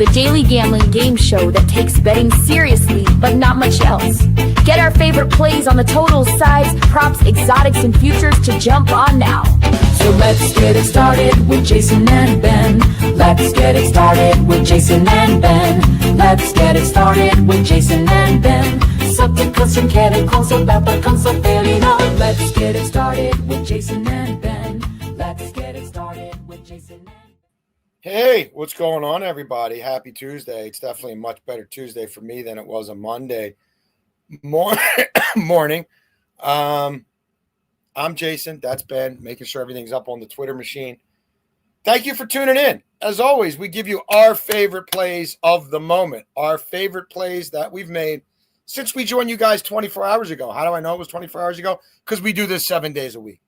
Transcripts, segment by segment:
the daily gambling game show that takes betting seriously, but not much else. Get our favorite plays on the totals, sides, props, exotics, and futures to jump on now. So let's get it started with Jason and Ben. Let's get it started with Jason and Ben. Let's get it started with Jason and Ben. Subject som känner konsultator konsulterina. Let's get it started with Jason and Ben. Let's get it started with Jason and Ben. Hey, what's going on, everybody? Happy Tuesday. It's definitely a much better Tuesday for me than it was a Monday morning. I'm Jason. That's Ben, making sure everything's up on the Twitter machine. Thank you for tuning in. As always, we give you our favorite plays of the moment, our favorite plays that we've made since we joined you guys 24 hours ago. How do I know it was 24 hours ago? Because we do this 7 days a week.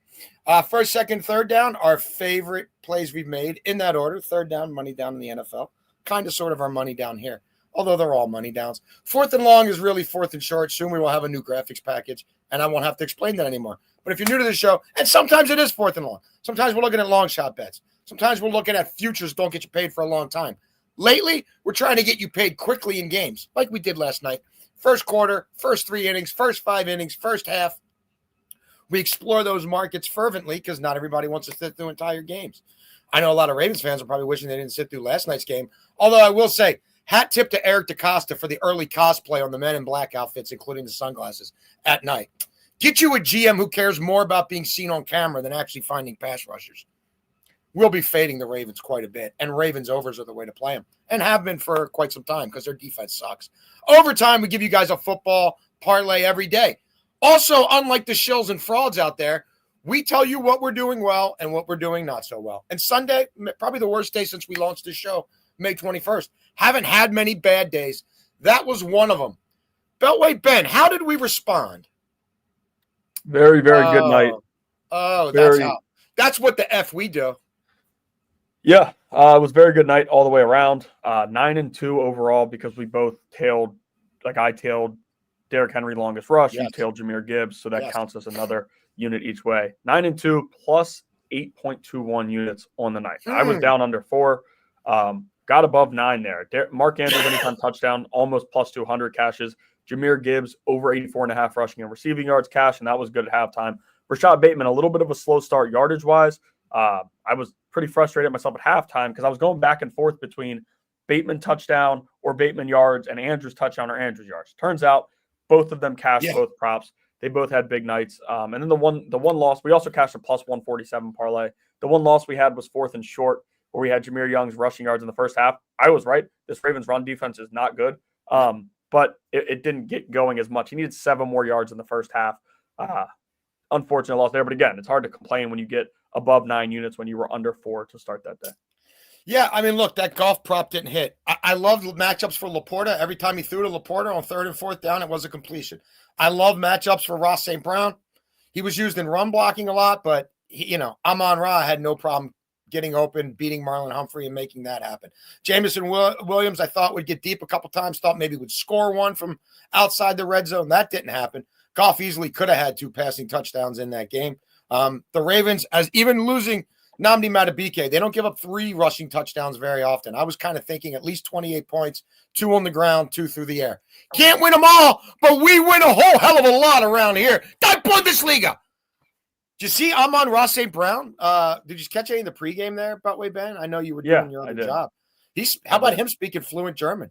First, second, third down, our favorite plays we've made in that order. Third down, money down in the NFL. Kind of sort of our money down here, although they're all money downs. Fourth and long is really fourth and short. Soon we will have a new graphics package, and I won't have to explain that anymore. But if you're new to the show, and sometimes it is fourth and long. Sometimes we're looking at long shot bets. Sometimes we're looking at futures don't get you paid for a long time. Lately, we're trying to get you paid quickly in games, like we did last night. First quarter, first 3 innings, first 5 innings, first half. We explore those markets fervently because not everybody wants to sit through entire games. I know a lot of Ravens fans are probably wishing they didn't sit through last night's game. Although I will say, hat tip to Eric DaCosta for the early cosplay on the men in black outfits, including the sunglasses at night. Get you a GM who cares more about being seen on camera than actually finding pass rushers. We'll be fading the Ravens quite a bit, and Ravens overs are the way to play them, and have been for quite some time because their defense sucks. Overtime, we give you guys a football parlay every day. Also, unlike the shills and frauds out there, we tell you what we're doing well and what we're doing not so well. And Sunday, probably the worst day since we launched this show, May 21st. Haven't had many bad days. That was one of them. Beltway Ben, how did we respond? Very, very good night. Oh, that's what the F we do. Yeah, it was a very good night all the way around. 9-2 overall because we both tailed, like I tailed Derrick Henry longest rush. Yes. You tailed Jahmyr Gibbs, so that counts as another unit each way. 9-2 plus 8.21 units on the night. I was down under 4. Got above 9 there. Mark Andrews anytime touchdown, almost plus 200 cashes. Jahmyr Gibbs over 84.5 rushing and receiving yards cash, and that was good at halftime. Rashad Bateman, a little bit of a slow start yardage-wise. I was pretty frustrated myself at halftime because I was going back and forth between Bateman touchdown or Bateman yards and Andrews touchdown or Andrews yards. Turns out both of them cashed both props. They both had big nights. And then the one loss, we also cashed a plus 147 parlay. The one loss we had was fourth and short, where we had Jahmyr Young's rushing yards in the first half. I was right. This Ravens run defense is not good. But it didn't get going as much. He needed 7 more yards in the first half. Unfortunate loss there. But again, it's hard to complain when you get above 9 units when you were under 4 to start that day. Yeah, I mean, look, that golf prop didn't hit. I love matchups for Laporta. Every time he threw to Laporta on third and fourth down, it was a completion. I love matchups for Ross St. Brown. He was used in run blocking a lot, but, Amon-Ra had no problem getting open, beating Marlon Humphrey, and making that happen. Jameson Williams, I thought would get deep a couple times, thought maybe would score one from outside the red zone. That didn't happen. Goff easily could have had 2 passing touchdowns in that game. The Ravens, as even losing Nnamdi Madubuike, they don't give up 3 rushing touchdowns very often. I was kind of thinking at least 28 points, 2 on the ground, 2 through the air. Can't win them all, but we win a whole hell of a lot around here. Die Bundesliga! Did you see Amon-Ra St. Brown? Did you catch any of the pregame there, Beltway Ben? I know you were doing your other job. How about him speaking fluent German?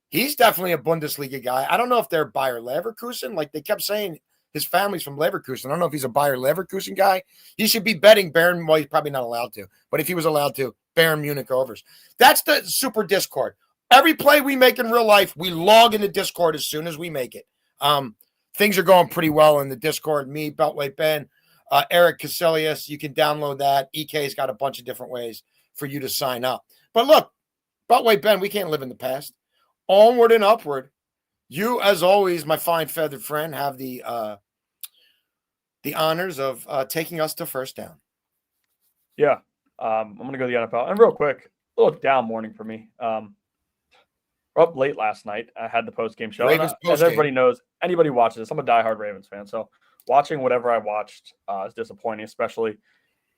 He's definitely a Bundesliga guy. I don't know if they're Bayer Leverkusen. Like they kept saying his family's from Leverkusen. I don't know if he's a Bayer Leverkusen guy. He should be betting Bayern. Well, he's probably not allowed to. But if he was allowed to, Bayern Munich overs. That's the super Discord. Every play we make in real life, we log in the Discord as soon as we make it. Things are going pretty well in the Discord. Me, Beltway Ben, Eric Casillas. You can download that. EK's got a bunch of different ways for you to sign up. But look, Beltway Ben, we can't live in the past. Onward and upward. You, as always, my fine feathered friend, have the honors of taking us to first down. Yeah, I'm going to go to the NFL. And real quick, a little down morning for me. We're up late last night. I had the post-game show. As everybody knows, anybody watches this, I'm a diehard Ravens fan. So watching whatever I watched is disappointing, especially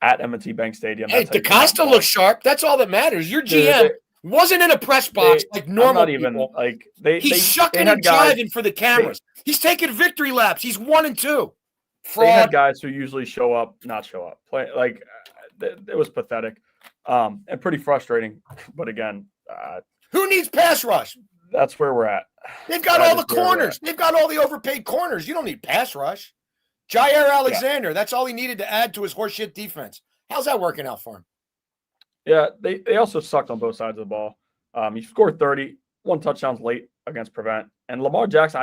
at M&T Bank Stadium. Hey, DaCosta looks sharp. That's all that matters. Your GM Wasn't in a press box like normal people. Like He's shucking and jiving for the cameras. He's taking victory laps. He's 1-2. Fraud. They had guys who usually not show up. It was pathetic and pretty frustrating. But again, who needs pass rush? That's where we're at. They've got all the corners. They've got all the overpaid corners. You don't need pass rush. Jair Alexander, that's all he needed to add to his horseshit defense. How's that working out for him? Yeah, they also sucked on both sides of the ball. He scored 30, 1 touchdowns late against Prevent. And Lamar Jackson,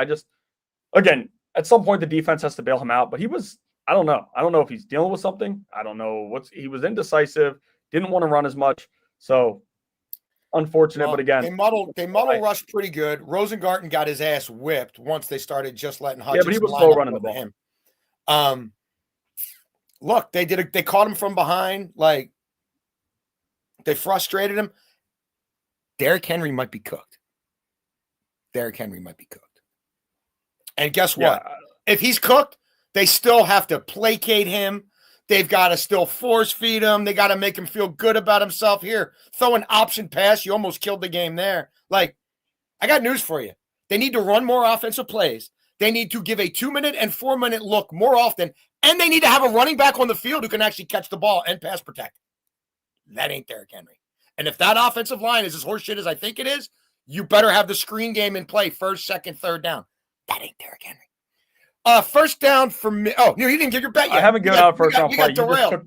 again, at some point the defense has to bail him out, but I don't know. I don't know if he's dealing with something. I don't know he was indecisive, didn't want to run as much. So unfortunate, but again. They muddle rushed pretty good. Rosengarten got his ass whipped once they started just letting Hutchinson. Yeah, but he was slow running the ball. Him. Look, they caught him from behind, like they frustrated him. Derrick Henry might be cooked. And guess what? Yeah. If he's cooked, they still have to placate him. They've got to still force feed him. They got to make him feel good about himself. Here, throw an option pass. You almost killed the game there. Like, I got news for you. They need to run more offensive plays. They need to give a 2-minute and 4-minute look more often. And they need to have a running back on the field who can actually catch the ball and pass protect. That ain't Derrick Henry. And if that offensive line is as horseshit as I think it is, you better have the screen game in play first, second, third down. That ain't Derrick Henry. First down for me. Oh, no, you didn't give your bet yet. I haven't given out first round play.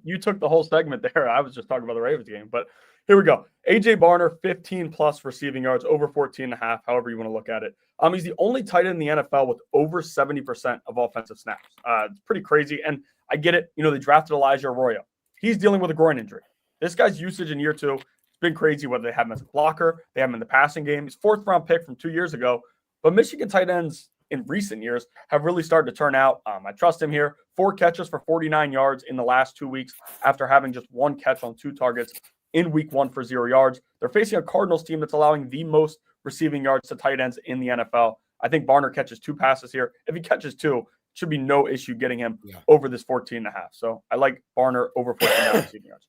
You took the whole segment there. I was just talking about the Ravens game. But here we go. A.J. Barner, 15-plus receiving yards, over 14.5, however you want to look at it. He's the only tight end in the NFL with over 70% of offensive snaps. It's pretty crazy. And I get it. They drafted Elijah Arroyo. He's dealing with a groin injury. This guy's usage in year 2 has been crazy, whether they have him as a blocker, they have him in the passing game. He's 4th-round pick from 2 years ago. But Michigan tight ends in recent years have really started to turn out. I trust him here. 4 catches for 49 yards in the last 2 weeks after having just 1 catch on 2 targets in week 1 for 0 yards. They're facing a Cardinals team that's allowing the most receiving yards to tight ends in the NFL. I think Barner catches 2 passes here. If he catches 2, it should be no issue getting him over this 14.5. So I like Barner over 14.5 receiving yards.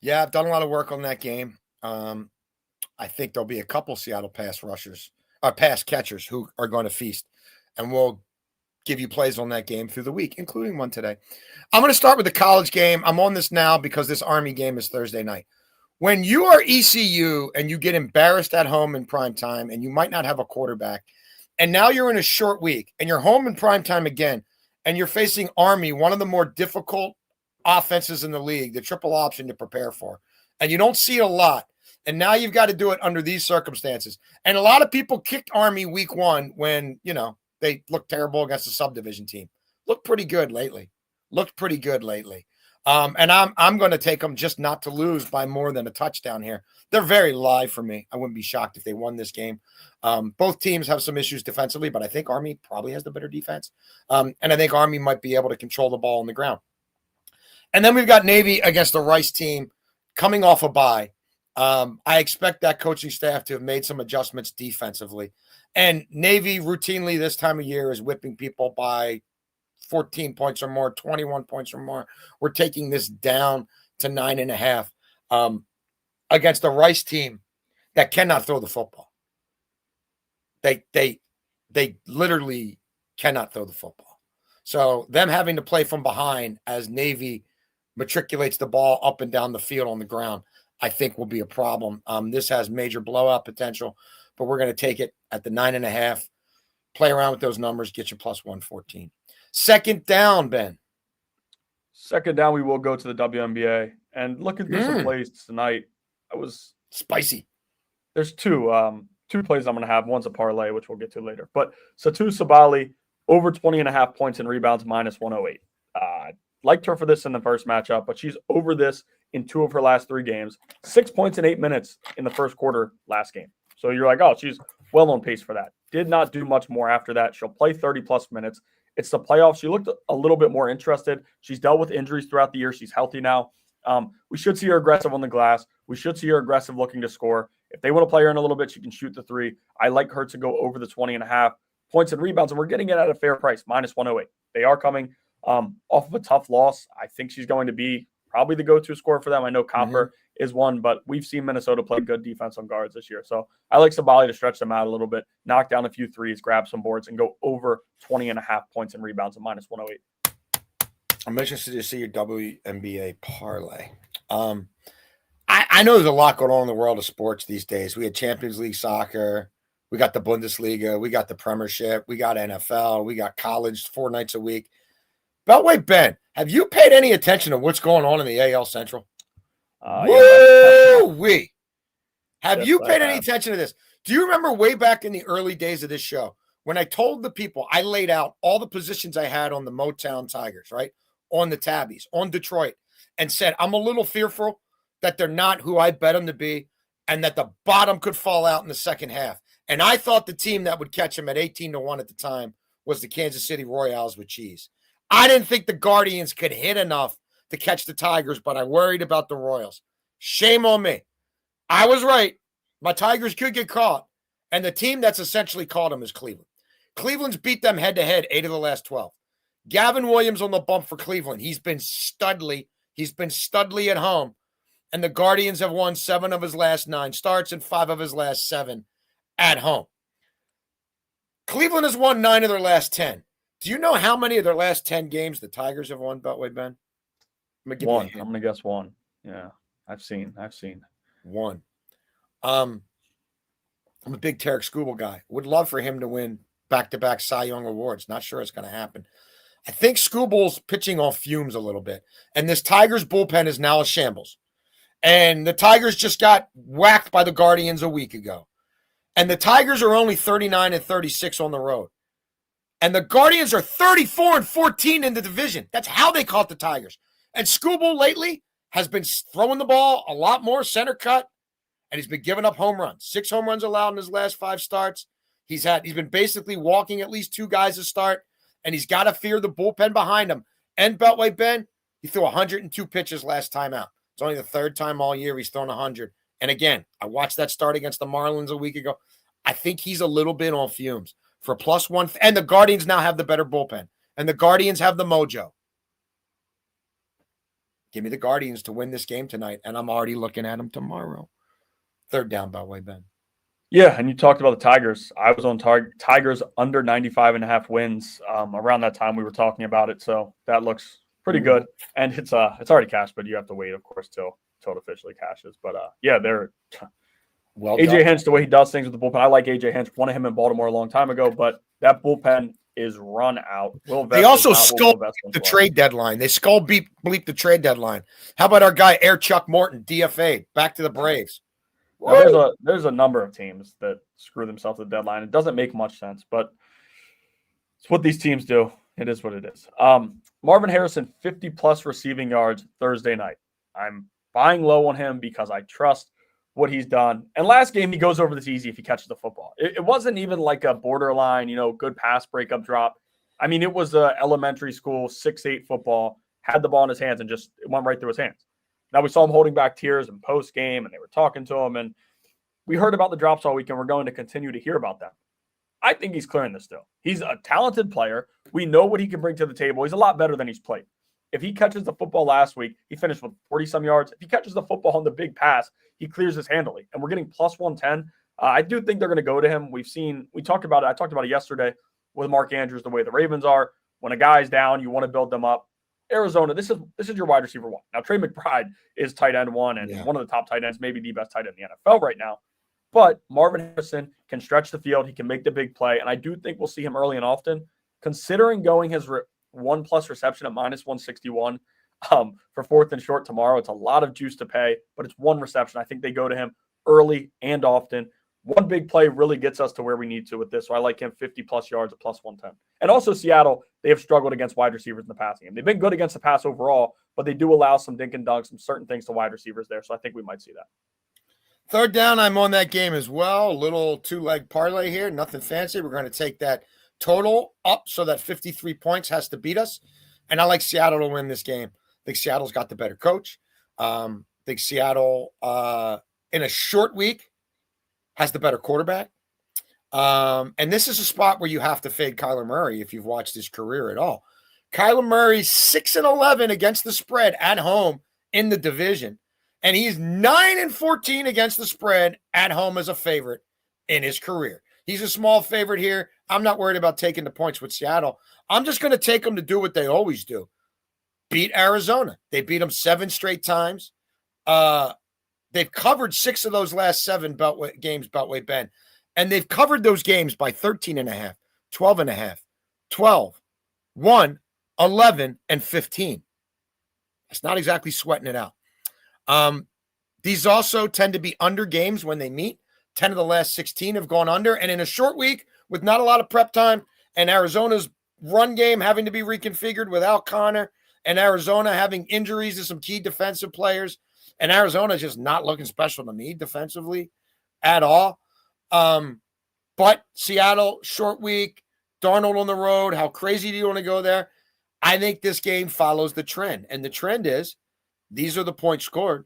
Yeah, I've done a lot of work on that game. I think there'll be a couple Seattle pass catchers who are going to feast. And we'll give you plays on that game through the week, including one today. I'm going to start with the college game. I'm on this now because this Army game is Thursday night. When you are ECU and you get embarrassed at home in prime time and you might not have a quarterback, and now you're in a short week and you're home in prime time again, and you're facing Army, one of the more difficult offenses in the league, the triple option to prepare for, and you don't see it a lot. And now you've got to do it under these circumstances. And a lot of people kicked Army week 1 when, they looked terrible against a subdivision team. Looked pretty good lately. And I'm going to take them just not to lose by more than a touchdown here. They're very live for me. I wouldn't be shocked if they won this game. Both teams have some issues defensively, but I think Army probably has the better defense. And I think Army might be able to control the ball on the ground. And then we've got Navy against the Rice team coming off a bye. I expect that coaching staff to have made some adjustments defensively. And Navy routinely this time of year is whipping people by 14 points or more, 21 points or more. We're taking this down to 9.5 against the Rice team that cannot throw the football. They literally cannot throw the football. So them having to play from behind as Navy matriculates the ball up and down the field on the ground, I think will be a problem. This has major blowout potential, but we're going to take it at the 9.5. Play around with those numbers, get you plus 114. Second down, Ben. Second down, we will go to the WNBA. And looking through some plays tonight, I was spicy. There's two plays I'm going to have. One's a parlay, which we'll get to later. But Satu Sabali, over 20.5 points and rebounds, minus 108. Liked her for this in the first matchup, but she's over this in 2 of her last 3 games. 6 points in 8 minutes in the first quarter last game. So you're like, oh, she's well on pace for that. Did not do much more after that. She'll play 30-plus minutes. It's the playoffs. She looked a little bit more interested. She's dealt with injuries throughout the year. She's healthy now. We should see her aggressive on the glass. We should see her aggressive looking to score. If they want to play her in a little bit, she can shoot the 3. I like her to go over the 20.5 points and rebounds, and we're getting it at a fair price, minus 108. They are coming off of a tough loss. I think she's going to be probably the go-to scorer for them. I know Copper is one, but we've seen Minnesota play good defense on guards this year. So I like Sabali to stretch them out a little bit, knock down a few threes, grab some boards, and go over 20.5 points and rebounds at -108. I'm interested to see your WNBA parlay. I know there's a lot going on in the world of sports these days. We had Champions League soccer. We got the Bundesliga. We got the Premiership. We got NFL. We got college 4 nights a week. Beltway Ben, have you paid any attention to what's going on in the AL Central? Woo-wee! Have you paid any attention to this? Do you remember way back in the early days of this show when I told the people, I laid out all the positions I had on the Motown Tigers, right? On the Tabbies, on Detroit, and said, I'm a little fearful that they're not who I bet them to be and that the bottom could fall out in the second half. And I thought the team that would catch them at 18-1 at the time was the Kansas City Royals with cheese. I didn't think the Guardians could hit enough to catch the Tigers, but I worried about the Royals. Shame on me. I was right. My Tigers could get caught. And the team that's essentially caught them is Cleveland. Cleveland's beat them head-to-head 8 of the last 12. Gavin Williams on the bump for Cleveland. He's been studly. He's been studly at home. And the Guardians have won 7 of his last 9 starts and 5 of his last 7 at home. Cleveland has won 9 of their last 10. Do you know how many of their last 10 games the Tigers have won, Beltway Ben? I'm going to guess 1. Yeah, I've seen. 1. I'm a big Tarek Skubal guy. Would love for him to win back-to-back Cy Young awards. Not sure it's going to happen. I think Skubal's pitching off fumes a little bit. And this Tigers bullpen is now a shambles. And the Tigers just got whacked by the Guardians a week ago. And the Tigers are only 39-36 on the road. And the Guardians are 34-14 in the division. That's how they caught the Tigers. And Skubal lately has been throwing the ball a lot more center cut, and he's been giving up home runs. 6 home runs allowed in his last 5 starts. He's been basically walking at least 2 guys to start, and he's got to fear the bullpen behind him. And Beltway Ben, he threw 102 pitches last time out. It's only the 3rd time all year he's thrown 100. And again, I watched that start against the Marlins a week ago. I think he's a little bit on fumes for +1. And the Guardians now have the better bullpen. And the Guardians have the mojo. Give me the Guardians to win this game tonight, and I'm already looking at them tomorrow. 3rd down, Beltway Ben. Yeah, and you talked about the Tigers. I was on Tigers under 95.5 wins. Around that time we were talking about it, so that looks pretty good. And it's already cashed, but you have to wait, of course, till it officially cashes. But yeah, they're well AJ done. Hinch, the way he does things with the bullpen. I like AJ Hinch. Wanted him in Baltimore a long time ago, but that bullpen is run out. They also skull the trade deadline. They skull bleep the trade deadline. How about our guy Air Chuck Morton, DFA, back to the Braves? Now, there's a number of teams that screw themselves at the deadline. It doesn't make much sense, but it's what these teams do. It is what it is. Marvin Harrison, 50+ receiving yards Thursday night. I'm buying low on him because I trust what he's done. And last game, he goes over this easy if he catches the football. It wasn't even like a borderline, good pass breakup drop. I mean, it was a elementary school 6'8" football, had the ball in his hands and just it went right through his hands. Now we saw him holding back tears in post game and they were talking to him and we heard about the drops all week and we're going to continue to hear about them. I think he's clearing this still. He's a talented player. We know what he can bring to the table. He's a lot better than he's played. If he catches the football last week, he finished with 40-some yards. If he catches the football on the big pass, he clears this handily. And we're getting +110. I do think they're going to go to him. We talked about it. I talked about it yesterday with Mark Andrews, the way the Ravens are. When a guy's down, you want to build them up. Arizona, this is your wide receiver 1. Now, Trey McBride is tight end 1 and one of the top tight ends, maybe the best tight end in the NFL right now. But Marvin Harrison can stretch the field. He can make the big play. And I do think we'll see him early and often. Considering going his 1+ reception at -161 for 4th and short tomorrow, it's a lot of juice to pay, but it's 1 reception. I think they go to him early and often. 1 big play really gets us to where we need to with this. So I like him 50+ yards at +110. And also Seattle, they have struggled against wide receivers in the passing game. They've been good against the pass overall, but they do allow some dink and dunk, some certain things to wide receivers there. So I think we might see that. 3rd down, I'm on that game as well. A little 2-leg parlay here. Nothing fancy. We're going to take that total up so that 53 points has to beat us. And I like Seattle to win this game. I think Seattle's got the better coach. I think Seattle, in a short week, has the better quarterback. And this is a spot where you have to fade Kyler Murray if you've watched his career at all. Kyler Murray's 6-11 against the spread at home in the division. And he's 9-14 against the spread at home as a favorite in his career. He's a small favorite here. I'm not worried about taking the points with Seattle. I'm just going to take them to do what they always do. Beat Arizona. They beat them 7 straight times. They've covered 6 of those last 7 games, Beltway Ben. And they've covered those games by 13.5, 12.5, 12, 1, 11, and 15. It's not exactly sweating it out. These also tend to be under games when they meet. 10 of the last 16 have gone under. And in a short week with not a lot of prep time and Arizona's run game having to be reconfigured without Connor and Arizona having injuries to some key defensive players and Arizona just not looking special to me defensively at all. But Seattle, short week, Darnold on the road. How crazy do you want to go there? I think this game follows the trend. And the trend is these are the points scored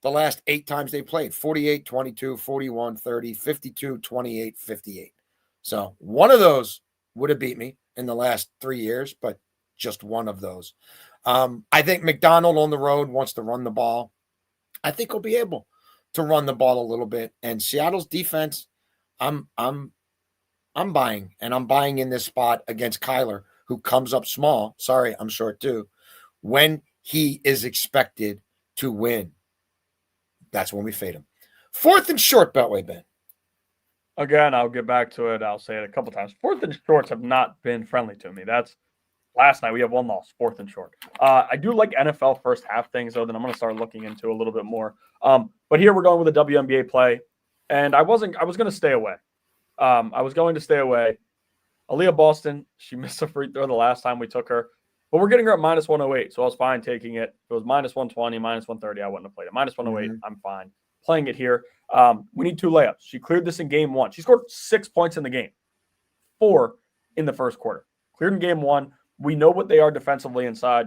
the last 8 times they played. 48, 22, 41, 30, 52, 28, 58. So one of those would have beat me in the last 3 years, but just one of those. I think McDonald on the road wants to run the ball. I think he'll be able to run the ball a little bit. And Seattle's defense, I'm buying, and I'm buying in this spot against Kyler, who comes up small. Sorry, I'm short too. When he is expected to win, that's when we fade him. 4th and short, Beltway Ben. Again, I'll get back to it. I'll say it a couple times. 4th and shorts have not been friendly to me. That's last night. We have 1 loss, 4th and short. I do like NFL first half things, though, that I'm going to start looking into a little bit more. But here we're going with a WNBA play, and I was going to stay away. I was going to stay away. Aaliyah Boston, she missed a free throw the last time we took her. But we're getting her at minus 108, so I was fine taking it. If it was minus 120, minus 130, I wouldn't have played it. Minus 108, I'm fine playing it here. We need 2 layups. She cleared this in game 1. She scored 6 points in the game, 4 in the first quarter. Cleared in game 1. We know what they are defensively inside.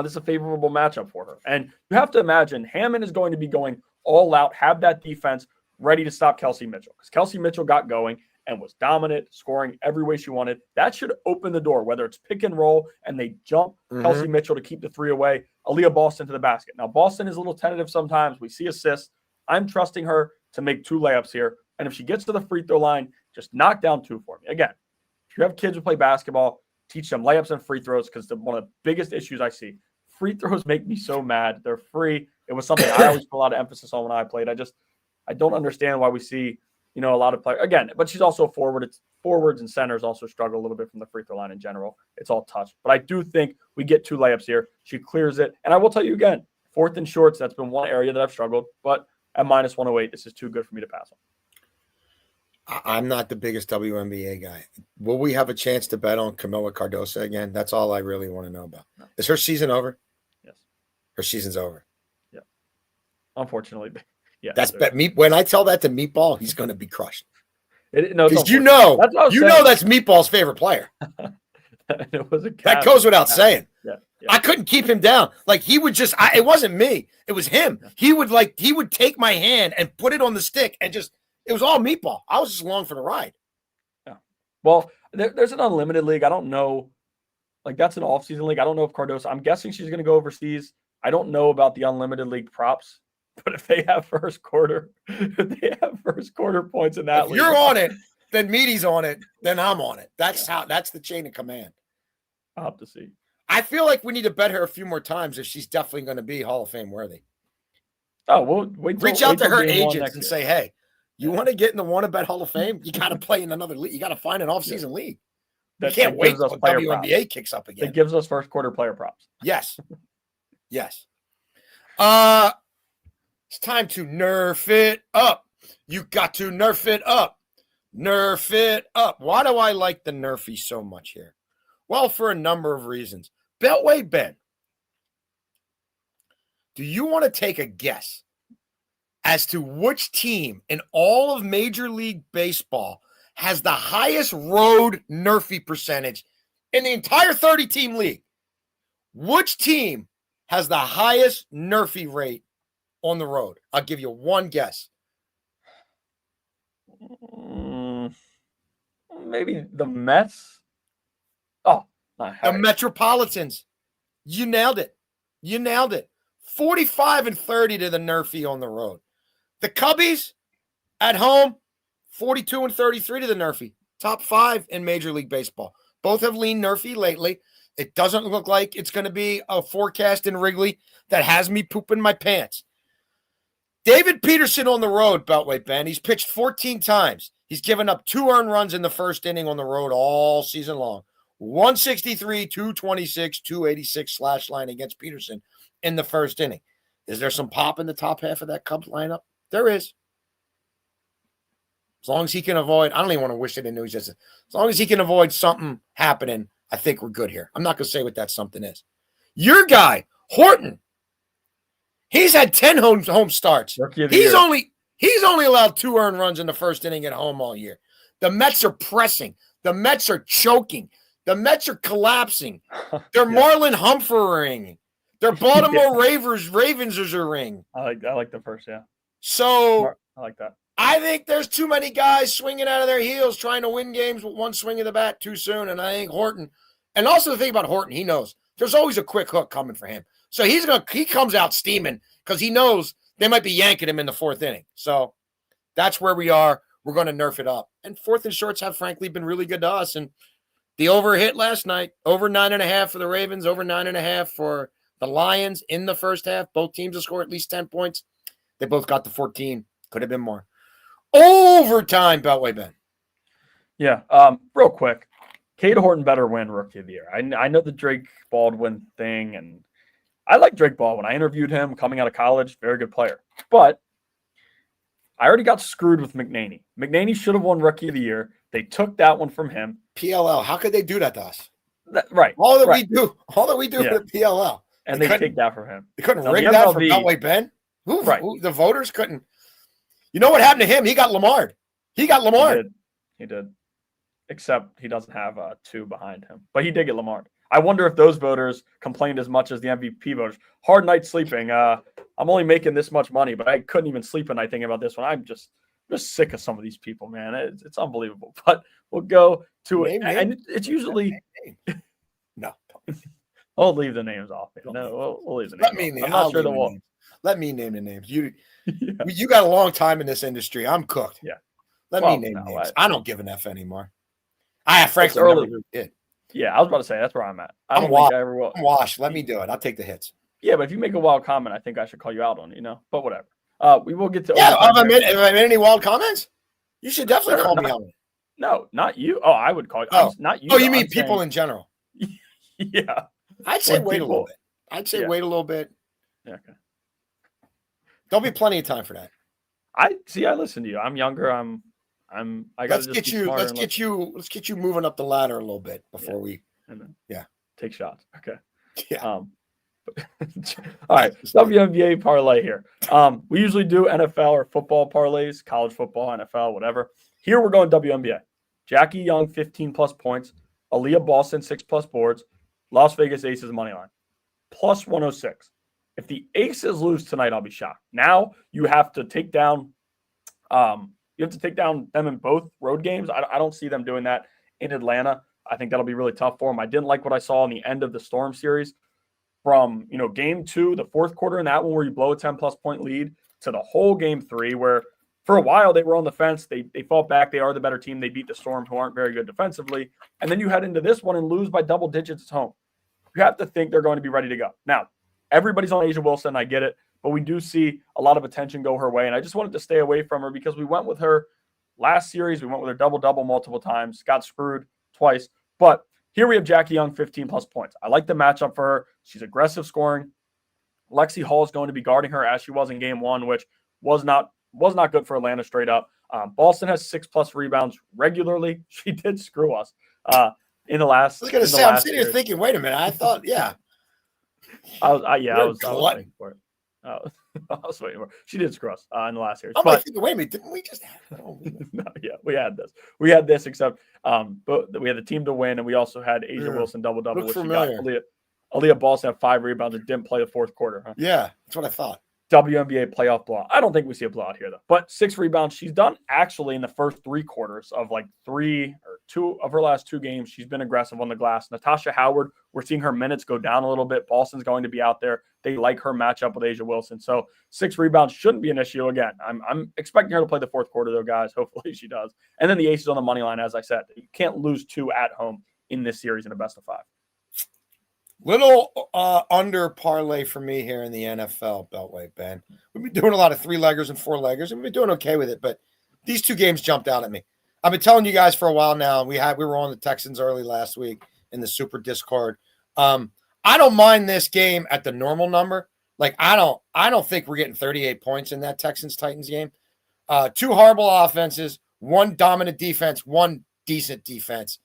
This is a favorable matchup for her. And you have to imagine Hammond is going to be going all out, have that defense ready to stop Kelsey Mitchell. Because Kelsey Mitchell got going and was dominant, scoring every way she wanted. That should open the door, whether it's pick and roll and they jump Kelsey Mitchell to keep the 3 away, Aaliyah Boston to the basket. Now, Boston is a little tentative sometimes. We see assists. I'm trusting her to make 2 layups here. And if she gets to the free throw line, just knock down 2 for me. Again, if you have kids who play basketball, teach them layups and free throws because one of the biggest issues I see. Free throws make me so mad. They're free. It was something I always put a lot of emphasis on when I played. I don't understand why we see, a lot of players. Again, but she's also a forward. It's forwards and centers also struggle a little bit from the free throw line in general. It's all touch. But I do think we get 2 layups here. She clears it. And I will tell you again, 4th and shorts, that's been one area that I've struggled. But at minus 108, this is too good for me to pass on. I'm not the biggest WNBA guy. Will we have a chance to bet on Camila Cardoso again? That's all I really want to know about. No. Is her season over? Yes. Her season's over. Yeah. Unfortunately. Yeah. That's me. When I tell that to Meatball, he's going to be crushed. Because that's Meatball's favorite player. That goes without saying. Yeah. I couldn't keep him down. Like he would just. It wasn't me. It was him. He would take my hand and put it on the stick and just. It was all Meatball. I was just along for the ride. Yeah. Well, there's an unlimited league. I don't know. Like that's an off-season league. I don't know if Cardoso. I'm guessing she's going to go overseas. I don't know about the unlimited league props. But if they have first quarter points in that if league. You're on it, then Meaty's on it, then I'm on it. That's the chain of command. I'll have to see. I feel like we need to bet her a few more times if she's definitely going to be Hall of Fame worthy. Oh, well, reach out to her agents and say, hey, you want to get in the WannaBet Hall of Fame? You got to play in another league. You got to find an off-season league. You can't wait until WNBA kicks up again. It gives us first quarter player props. Yes. Yes. It's time to nerf it up. You got to nerf it up. Nerf it up. Why do I like the nerfy so much here? Well, for a number of reasons. Beltway Ben, do you want to take a guess as to which team in all of Major League Baseball has the highest road nerfy percentage in the entire 30-team league? Which team has the highest nerfy rate on the road? I'll give you one guess. Maybe the Mets? Oh, the Metropolitans. You nailed it. 45-30 to the Nerfy on the road. The Cubbies at home, 42-33 to the Nerfy. Top 5 in Major League Baseball. Both have leaned Nerfy lately. It doesn't look like it's going to be a forecast in Wrigley that has me pooping my pants. David Peterson on the road, Beltway Ben. He's pitched 14 times. He's given up 2 earned runs in the first inning on the road all season long. 163, 226, 286 slash line against Peterson in the first inning. Is there some pop in the top half of that Cubs lineup? There is. As long as he can avoid, I don't even want to wish it into existence. As long as he can avoid something happening, I think we're good here. I'm not going to say what that something is. Your guy, Horton, he's had 10 home starts. He's only allowed 2 earned runs in the first inning at home all year. The Mets are pressing. The Mets are choking. The Mets are collapsing. They're Marlon Humphreying. They're Baltimore Ravens are ring. I like the first, yeah. So I like that. I think there's too many guys swinging out of their heels trying to win games with one swing of the bat too soon. And I think Horton, and also the thing about Horton, he knows there's always a quick hook coming for him. So he comes out steaming because he knows they might be yanking him in the 4th inning. So that's where we are. We're going to nerf it up. And 4th and shorts have frankly been really good to us. And the over hit last night, over 9.5 for the Ravens, over 9.5 for the Lions in the first half. Both teams have scored at least 10 points. They both got the 14. Could have been more. Overtime, Beltway Ben. Yeah. Real quick, Cade Horton better win Rookie of the Year. I know the Drake Baldwin thing, and I like Drake Baldwin. I interviewed him coming out of college. Very good player. But I already got screwed with McNaney. McNaney should have won Rookie of the Year. They took that one from him. PLL. How could they do that to us? Right. All that we do with PLL. And they take that from him. They couldn't rig that for Beltway Ben? The voters couldn't. You know what happened to him? He got Lamar. He did. Except he doesn't have 2 behind him. But he did get Lamar. I wonder if those voters complained as much as the MVP voters. Hard night sleeping. I'm only making this much money, but I couldn't even sleep at night thinking about this one. I'm just sick of some of these people, man. It's unbelievable. But we'll go to it. And it's usually no. I'll leave the names off. No, we'll leave the names. I'm not sure the names. Let me name the names. You got a long time in this industry. I'm cooked. Yeah. Let me name names. I don't give an F anymore. I frankly never really did. Yeah, I was about to say that's where I'm at. I'm washed. Let me do it. I'll take the hits. Yeah, but if you make a wild comment, I think I should call you out on it, But whatever. We will get to. Yeah, have I made any wild comments? You should definitely call me out. No, not you. Oh, I would call you. Oh, not you. Oh, you mean people in general? Yeah. I'd say wait a little bit. Wait a little bit. Yeah, okay. There'll be plenty of time for that. I listen to you. I'm younger. Let's get you moving up the ladder a little bit before we take shots. Okay. Yeah. All right. WNBA parlay here. We usually do NFL or football parlays, college football, NFL, whatever. Here we're going WNBA. Jackie Young, 15+ points. Aaliyah Boston, 6+ boards. Las Vegas Aces money line, plus 106. If the Aces lose tonight, I'll be shocked. Now you have to take down them in both road games. I don't see them doing that in Atlanta. I think that'll be really tough for them. I didn't like what I saw in the end of the Storm series from, game 2, the 4th quarter in that one where you blow a 10+ point lead to the whole game 3 where for a while they were on the fence. They fought back. They are the better team. They beat the Storm, who aren't very good defensively. And then you head into this one and lose by double digits at home. You have to think they're going to be ready to go. Now, everybody's on Asia Wilson. I get it. But we do see a lot of attention go her way. And I just wanted to stay away from her because we went with her last series. We went with her double-double multiple times. Got screwed twice. But here we have Jackie Young, 15+ points. I like the matchup for her. She's aggressive scoring. Lexi Hall is going to be guarding her as she was in game 1, which was not good for Atlanta straight up. Boston has 6+ rebounds regularly. She did screw us in the last. I was going to say, I'm sitting here thinking, wait a minute. I thought, yeah. I was waiting for it. I was waiting for it. She did screw us in the last series. I'm thinking, wait a minute, didn't we just have it? Oh, no, yeah, we had this. We had this, except but we had the team to win, and we also had Asia Wilson double-double, which she got. Aaliyah Boston had 5 rebounds and didn't play the 4th quarter. Huh? Yeah, that's what I thought. WNBA playoff blowout. I don't think we see a blowout here, though. But 6 rebounds. She's done actually in the first 3 quarters of like 3 or 2 of her last 2 games. She's been aggressive on the glass. Natasha Howard, we're seeing her minutes go down a little bit. Boston's going to be out there. They like her matchup with Asia Wilson. So 6 rebounds shouldn't be an issue. Again, I'm expecting her to play the 4th quarter, though, guys. Hopefully she does. And then the Aces on the money line, as I said. You can't lose 2 at home in this series in a best of 5. Little under parlay for me here in the NFL Beltway, Ben. We've been doing a lot of 3-leggers and 4-leggers, and we've been doing okay with it, but these 2 games jumped out at me. I've been telling you guys for a while now. We were on the Texans early last week in the Super Discord. I don't mind this game at the normal number. Like I don't think we're getting 38 points in that Texans-Titans game. 2 horrible offenses, 1 dominant defense, 1 decent defense.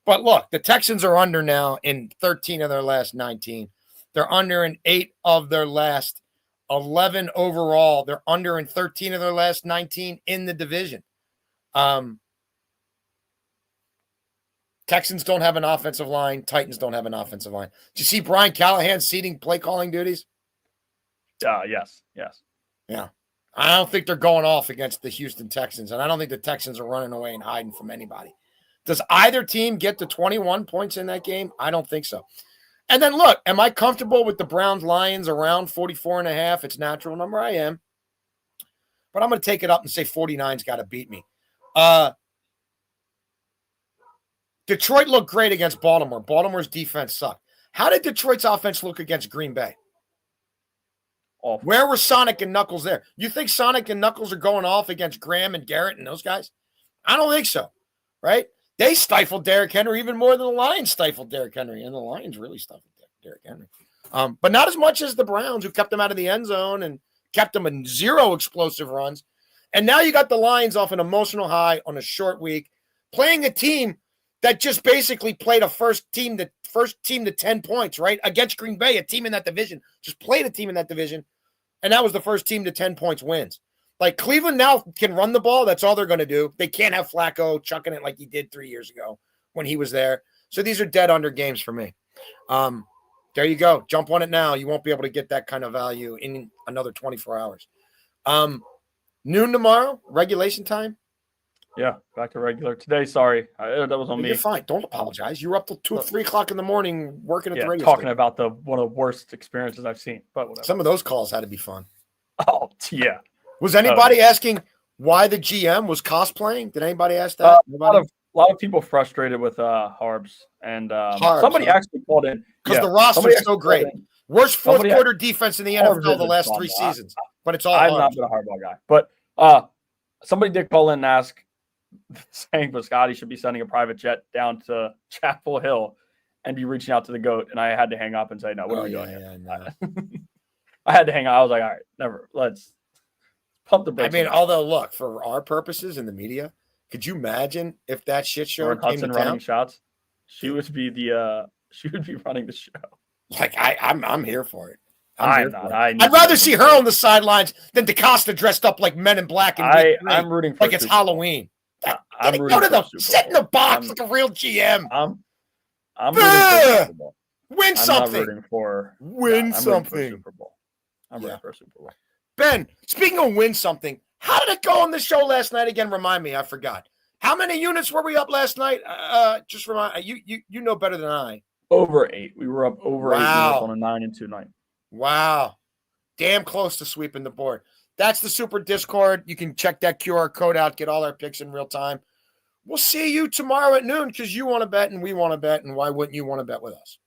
But look, the Texans are under now in 13 of their last 19. They're under in 8 of their last 11 overall. They're under in 13 of their last 19 in the division. Texans don't have an offensive line. Titans don't have an offensive line. Did you see Brian Callahan ceding play calling duties? Yes. Yeah. I don't think they're going off against the Houston Texans, and I don't think the Texans are running away and hiding from anybody. Does either team get to 21 points in that game? I don't think so. And then look, am I comfortable with the Browns-Lions around 44.5? It's natural number. I am. But I'm going to take it up and say 49's got to beat me. Detroit looked great against Baltimore. Baltimore's defense sucked. How did Detroit's offense look against Green Bay? Awful. Where were Sonic and Knuckles there? You think Sonic and Knuckles are going off against Graham and Garrett and those guys? I don't think so, right? They stifled Derrick Henry even more than the Lions stifled Derrick Henry, and the Lions really stifled Derrick Henry. But not as much as the Browns, who kept them out of the end zone and kept them in 0 explosive runs. And now you got the Lions off an emotional high on a short week, playing a team that just basically played a first team to 10 points, right? Against Green Bay, a team in that division, just played a team in that division, and that was the first team to 10 points wins. Like Cleveland now can run the ball. That's all they're going to do. They can't have Flacco chucking it like he did 3 years ago when he was there. So these are dead under games for me. There you go. Jump on it now. You won't be able to get that kind of value in another 24 hours. Noon tomorrow, regulation time. Yeah, back to regular today. Sorry, that was on me. You're fine. Don't apologize. You were up till 2 or 3 o'clock in the morning working at the radio talking station. about one of the worst experiences I've seen. But whatever. Some of those calls had to be fun. Oh yeah. Was anybody asking why the GM was cosplaying? Did anybody ask that? A lot of people frustrated with Harbs, and somebody actually called in because the roster is so great. Worst fourth quarter defense in the NFL the last 3 seasons, but it's all. I'm not been a Harbaugh guy, but somebody did call in and ask, saying Scotty should be sending a private jet down to Chapel Hill and be reaching out to the GOAT, and I had to hang up and say, no, what are we doing here? I had to hang up. I was like, all right, never. Let's pump the brakes. I mean, although, look, for our purposes in the media, could you imagine if that shit show came Hudson to town? Running shots? She would be running the show. Like, I'm here for it. I'd rather see her on the sidelines than DaCosta dressed up like Men in Black. And I'm rooting for like it's Halloween. Go to the sit in the box like a real GM. I'm rooting for Super Bowl. Win something. I'm rooting for Super Bowl. I'm rooting for Super Bowl. Ben, speaking of win something, how did it go on the show last night again? Remind me, I forgot. How many units were we up last night? Just remind you know better than I. Over 8. We were up over 8 units on a 9-2 night. Wow. Damn close to sweeping the board. That's the Super Discord. You can check that QR code out, get all our picks in real time. We'll see you tomorrow at noon because you want to bet and we want to bet, and why wouldn't you want to bet with us?